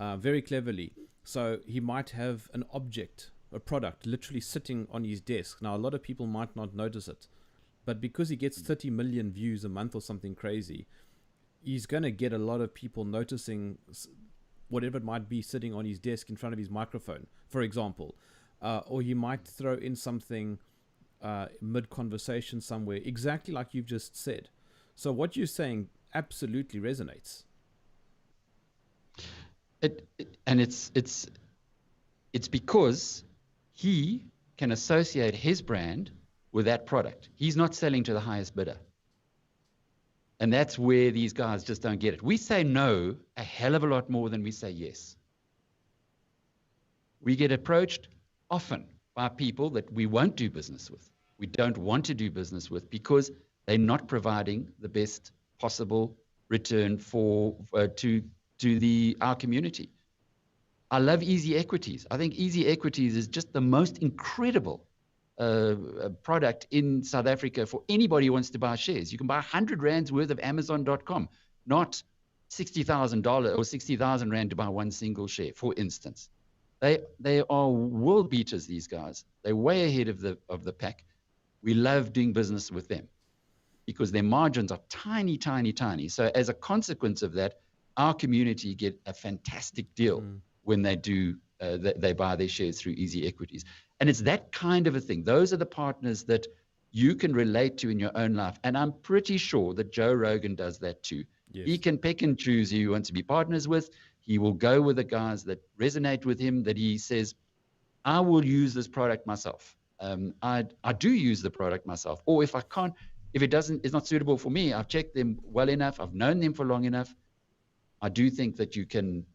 very cleverly. So he might have an object, a product, literally sitting on his desk. Now, a lot of people might not notice it, but because he gets 30 million views a month or something crazy, he's going to get a lot of people noticing whatever it might be sitting on his desk in front of his microphone, for example. Or he might throw in something mid-conversation somewhere, exactly like you've just said. So what you're saying absolutely resonates. It's because he can associate his brand with that product. He's not selling to the highest bidder. And that's where these guys just don't get it. We say no a hell of a lot more than we say yes. We get approached often by people that we won't do business with. We don't want to do business with because they're not providing the best possible return to our community. I love Easy Equities. I think Easy Equities is just the most incredible product in South Africa for anybody who wants to buy shares. You can buy 100 rands worth of Amazon.com, not $60,000 or 60,000 rand to buy one single share, for instance. They are world beaters, these guys. They're way ahead of the pack. We love doing business with them because their margins are tiny, tiny, tiny. So as a consequence of that, our community get a fantastic deal when they do they buy their shares through Easy Equities. And it's that kind of a thing. Those are the partners that you can relate to in your own life. And I'm pretty sure that Joe Rogan does that too. Yes. He can pick and choose who he wants to be partners with. He will go with the guys that resonate with him, that he says, I will use this product myself. I do use the product myself. Or if I can't, if it's not suitable for me, I've checked them well enough, I've known them for long enough, I do think that you can,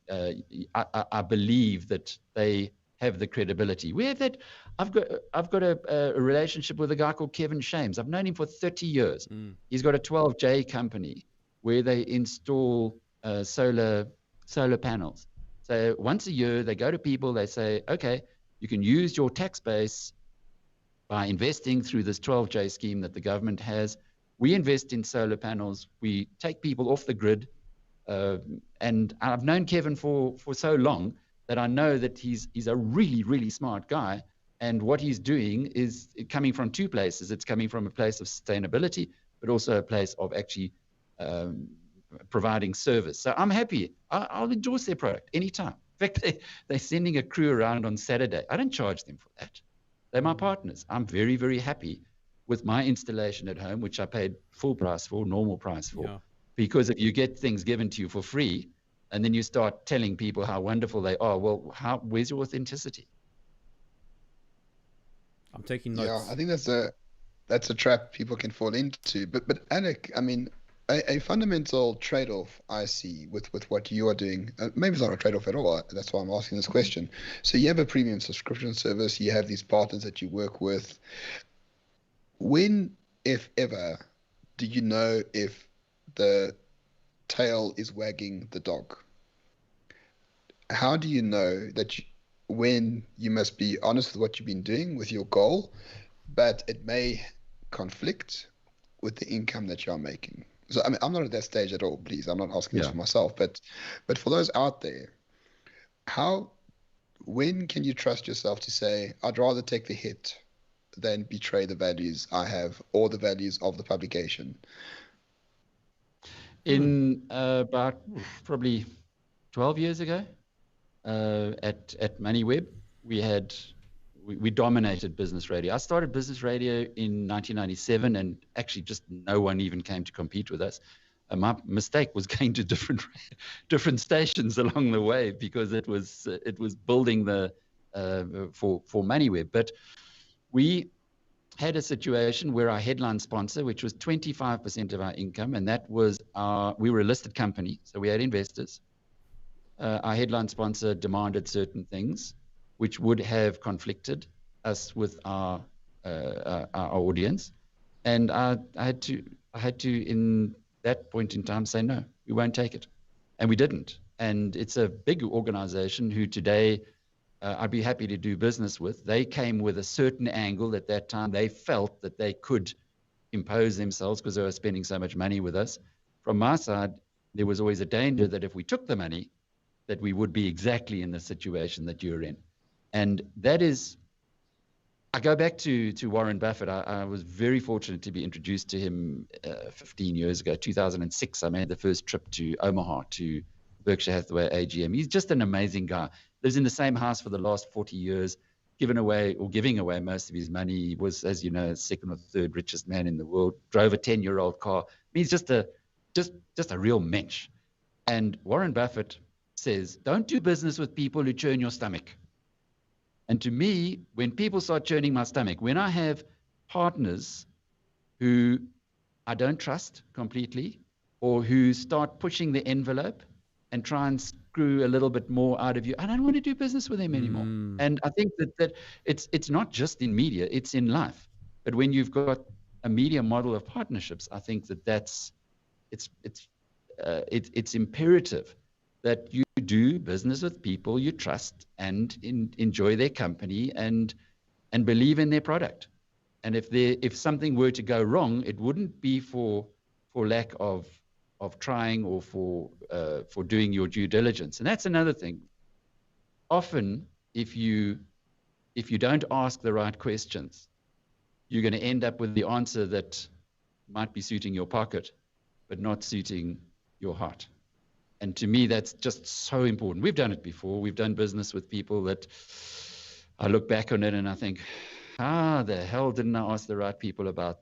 I believe that they have the credibility. We have that. I've got a relationship with a guy called Kevin Shames. I've known him for 30 years. He's got a 12J company where they install solar panels. So once a year, they go to people, they say, okay, you can use your tax base by investing through this 12J scheme that the government has. We invest in solar panels. We take people off the grid. And I've known Kevin for so long that I know that he's a really, really smart guy. And what he's doing is coming from two places. It's coming from a place of sustainability, but also a place of actually providing service. So I'm happy. I'll endorse their product anytime. In fact, they're sending a crew around on Saturday. I don't charge them for that. They're my partners. I'm very, very happy with my installation at home, which I paid full price for, normal price for. Yeah. Because if you get things given to you for free, and then you start telling people how wonderful they are, well, where's your authenticity? I'm taking notes. Yeah, I think that's a trap people can fall into. But Alec, I mean, a fundamental trade-off I see with what you are doing, maybe it's not a trade-off at all, that's why I'm asking this question. So you have a premium subscription service, you have these partners that you work with. When, if ever, do you know if the tail is wagging the dog? How do you know that when you must be honest with what you've been doing, with your goal, but it may conflict with the income that you're making? So I mean, I'm not at that stage at all, please. I'm not asking this for myself, but for those out there, when can you trust yourself to say, I'd rather take the hit than betray the values I have or the values of the publication? In about probably 12 years ago, at MoneyWeb, we dominated business radio. I started business radio in 1997, and actually just no one even came to compete with us. My mistake was going to different stations along the way, because it was building the for MoneyWeb. But we had a situation where our headline sponsor, which was 25% of our income, and that was we were a listed company, so we had investors. Our headline sponsor demanded certain things, which would have conflicted us with our audience, and I had to in that point in time say no, we won't take it, and we didn't. And it's a big organization who today I'd be happy to do business with. They came with a certain angle at that time. They felt that they could impose themselves because they were spending so much money with us. From my side, there was always a danger that if we took the money, that we would be exactly in the situation that you're in. And that is, I go back to Warren Buffett. I was very fortunate to be introduced to him 15 years ago, 2006. I made the first trip to Omaha to Berkshire Hathaway AGM. He's just an amazing guy. Lives in the same house for the last 40 years, giving away most of his money. He was, as you know, second or third richest man in the world, drove a 10-year-old car. I mean, he's just a real mensch. And Warren Buffett says, don't do business with people who churn your stomach. And to me, when people start churning my stomach, when I have partners who I don't trust completely, or who start pushing the envelope and try and screw a little bit more out of you, I don't want to do business with them anymore. And I think that it's not just in media, it's in life. But when you've got a media model of partnerships, I think it's imperative that you do business with people you trust and enjoy their company and believe in their product. And if something were to go wrong, it wouldn't be for lack of trying or for doing your due diligence. And that's another thing. Often, if you don't ask the right questions, you're going to end up with the answer that might be suiting your pocket, but not suiting your heart. And to me, that's just so important. We've done it before. We've done business with people that I look back on it and I think, the hell didn't I ask the right people about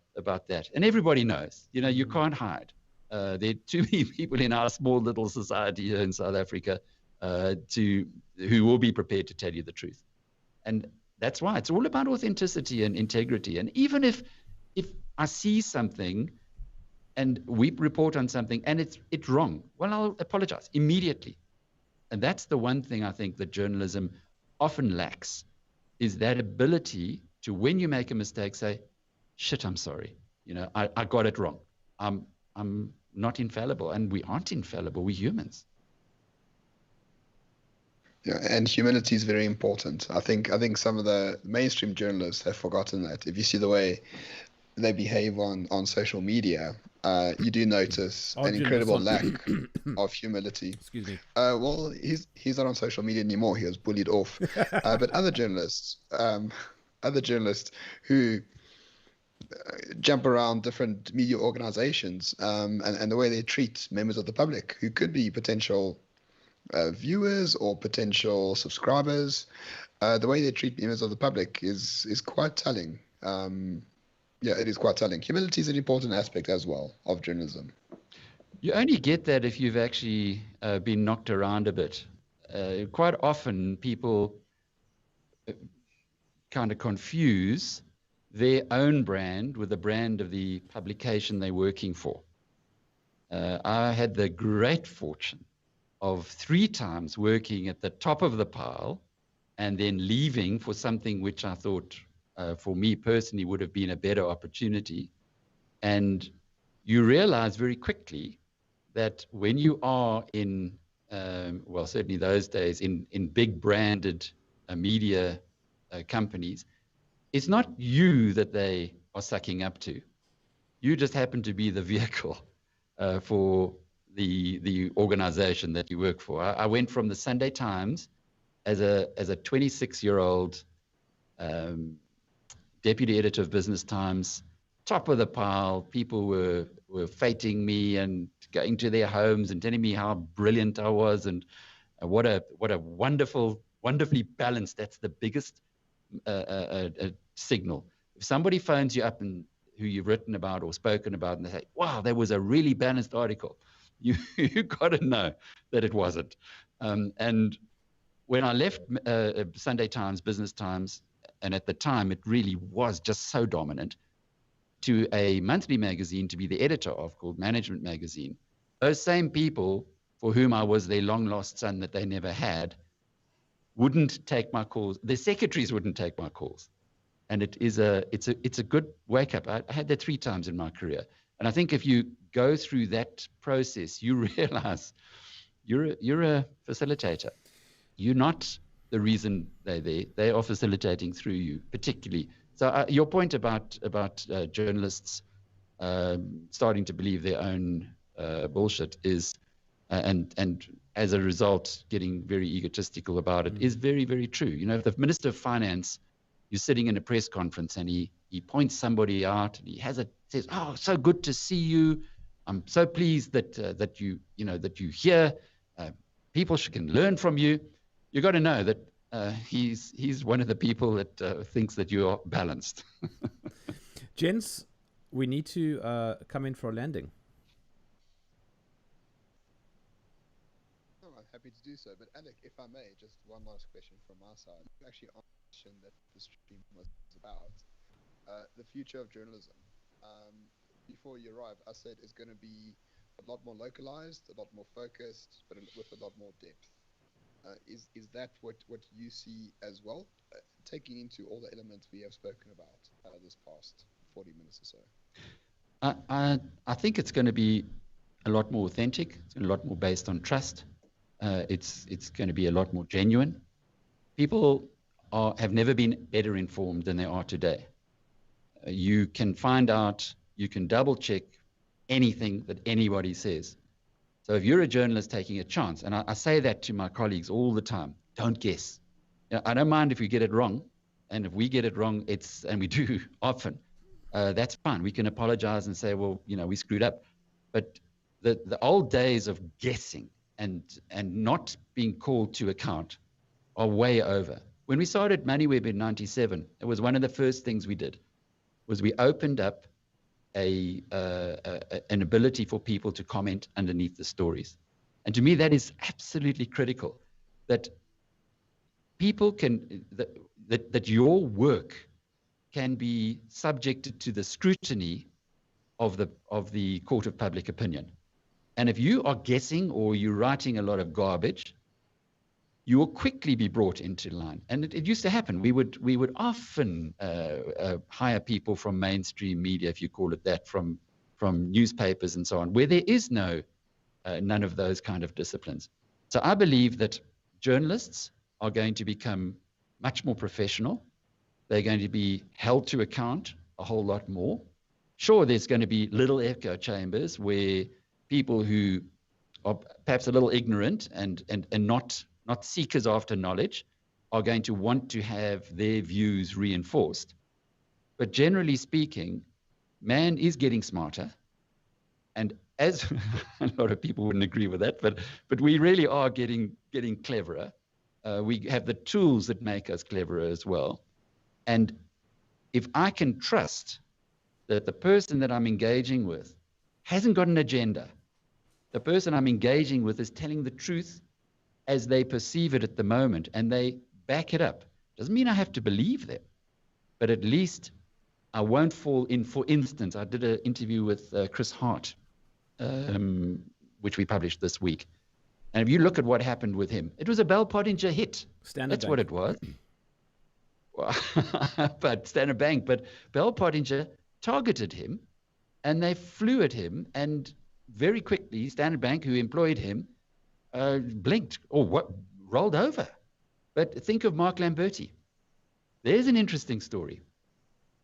that? And everybody knows, you can't hide. There are too many people in our small little society here in South Africa who will be prepared to tell you the truth. And that's why it's all about authenticity and integrity. And even if I see something and we report on something and it's wrong, well, I'll apologize immediately. And that's the one thing I think that journalism often lacks, is that ability to, when you make a mistake, say, shit, I'm sorry. I got it wrong. I'm not infallible, and we aren't infallible. We're humans. Yeah, and humility is very important. I think some of the mainstream journalists have forgotten that. If you see the way they behave on social media, you do notice an incredible lack of humility. Excuse me. Well, he's not on social media anymore. He was bullied off. But other journalists who jump around different media organizations, and the way they treat members of the public who could be potential viewers or potential subscribers, the way they treat members of the public is quite telling. Yeah, it is quite telling. Humility is an important aspect as well of journalism. You only get that if you've actually been knocked around a bit. Quite often people kind of confuse their own brand with the brand of the publication they're working for. I had the great fortune of 3 times working at the top of the pile and then leaving for something which I thought for me personally would have been a better opportunity. And you realize very quickly that when you are in, well, certainly those days, in big branded media companies, it's not you that they are sucking up to. You just happen to be the vehicle for the organization that you work for. I went from the Sunday Times as a 26-year-old deputy editor of Business Times, top of the pile. People were feting me and going to their homes and telling me how brilliant I was and what a wonderfully balanced. That's the biggest signal. If somebody phones you up and who you've written about or spoken about, and they say, "Wow, that was a really balanced article," you got to know that it wasn't. And when I left Sunday Times, Business Times, and at the time it really was just so dominant, to a monthly magazine to be the editor of called Management Magazine, those same people for whom I was their long lost son that they never had wouldn't take my calls. Their secretaries wouldn't take my calls. And it's a good wake up. I had that 3 times in my career. And I think if you go through that process, you realize you're a facilitator. You're not the reason they're there. They are facilitating through you, particularly. So your point about journalists starting to believe their own bullshit is, and as a result getting very egotistical about it, is very, very true. You know, if the Minister of Finance, you're sitting in a press conference and he points somebody out and he says, "Oh, so good to see you. I'm so pleased that you're here. People can learn from you." You got to know that he's one of the people that thinks that you are balanced. Gents, we need to come in for a landing. I'm happy to do so. But Alec, if I may, just one last question from my side. You actually mentioned that the stream was about the future of journalism. Before you arrived, I said it's going to be a lot more localized, a lot more focused, but with a lot more depth. Is that what you see as well, taking into all the elements we have spoken about this past 40 minutes or so? I think it's going to be a lot more authentic. It's a lot more based on trust. It's going to be a lot more genuine. People have never been better informed than they are today. You can find out, you can double check anything that anybody says. So if you're a journalist taking a chance, and I say that to my colleagues all the time, don't guess. I don't mind if you get it wrong, and if we get it wrong, and we do often, that's fine. We can apologize and say, well, we screwed up. But the old days of guessing and not being called to account are way over. When we started MoneyWeb in '97, it was one of the first things we did, was we opened up an ability for people to comment underneath the stories. And to me, that is absolutely critical. that people can, that your work can be subjected to the scrutiny of the court of public opinion. And if you are guessing or you're writing a lot of garbage, you will quickly be brought into line. And it used to happen. We would often hire people from mainstream media, if you call it that, from newspapers and so on, where there is none of those kind of disciplines. So I believe that journalists are going to become much more professional. They're going to be held to account a whole lot more. Sure, there's going to be little echo chambers where people who are perhaps a little ignorant and not seekers after knowledge are going to want to have their views reinforced. But generally speaking, man is getting smarter. And as a lot of people wouldn't agree with that, but we really are getting cleverer. We have the tools that make us cleverer as well. And if I can trust that the person that I'm engaging with hasn't got an agenda, the person I'm engaging with is telling the truth as they perceive it at the moment, and they back it up. Doesn't mean I have to believe them, but at least I won't fall in. For instance, I did an interview with Chris Hart, which we published this week. And if you look at what happened with him, it was a Bell Pottinger hit. That's what it was. But Standard Bank, but Bell Pottinger targeted him, and they flew at him, and very quickly, Standard Bank, who employed him, blinked or rolled over. But think of Mark Lamberti. There's an interesting story.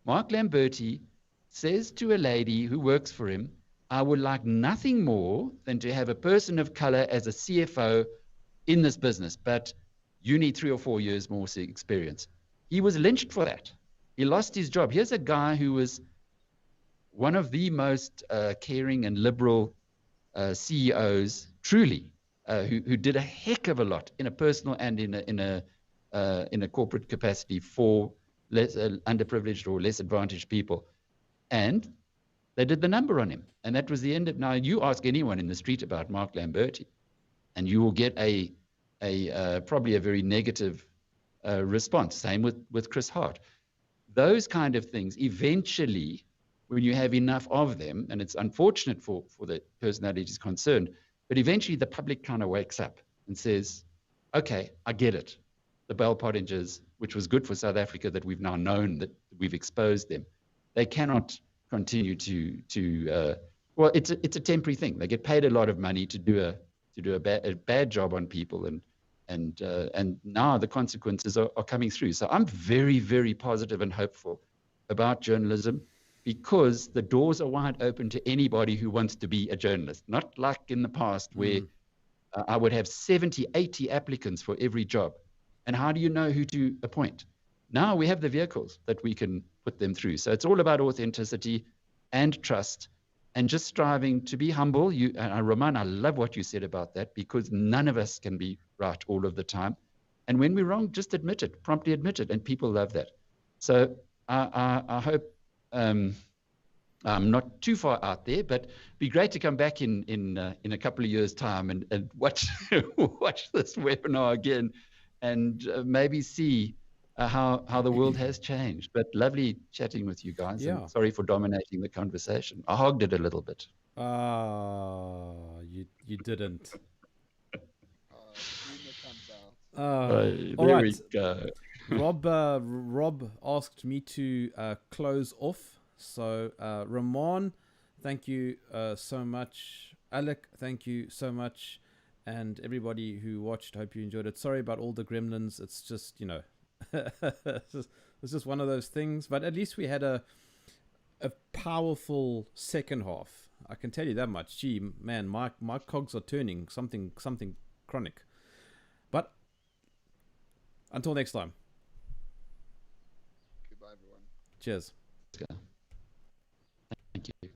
Mark Lamberti says to a lady who works for him, I would like nothing more than to have a person of color as a CFO in this business, but you need 3 or 4 years more experience. He was lynched for that. He lost his job. Here's a guy who was one of the most caring and liberal CEOs, truly, who did a heck of a lot in a personal and in a corporate capacity for less underprivileged or less advantaged people. And they did the number on him. And that was the end of. Now, you ask anyone in the street about Mark Lamberti, and you will get probably a very negative response. Same with Chris Hart. Those kind of things, eventually, when you have enough of them, and it's unfortunate for the personalities concerned, but eventually the public kind of wakes up and says, okay, I get it. The Bell Pottingers, which was good for South Africa that we've now known that we've exposed them, they cannot continue to well, it's a temporary thing. They get paid a lot of money to do a bad job on people, and now the consequences are coming through. So I'm very, very positive and hopeful about journalism, because the doors are wide open to anybody who wants to be a journalist. Not like in the past where I would have 70, 80 applicants for every job. And how do you know who to appoint? Now we have the vehicles that we can put them through. So it's all about authenticity and trust, and just striving to be humble. Roman, I love what you said about that, because none of us can be right all of the time. And when we're wrong, just admit it, promptly admit it. And people love that. So I hope I'm not too far out there, but it'd be great to come back in a couple of years' time and watch watch this webinar again, and maybe see how the world has changed. But lovely chatting with you guys. Yeah. And sorry for dominating the conversation. I hogged it a little bit. You didn't. There all right. we go. Rob asked me to close off. So Ramon, thank you so much. Alec, thank you so much. And everybody who watched, hope you enjoyed it. Sorry about all the gremlins. It's just, it's just one of those things. But at least we had a powerful second half. I can tell you that much. Gee, man, my cogs are turning something chronic. But until next time. Goodbye, everyone. Cheers. Thank you.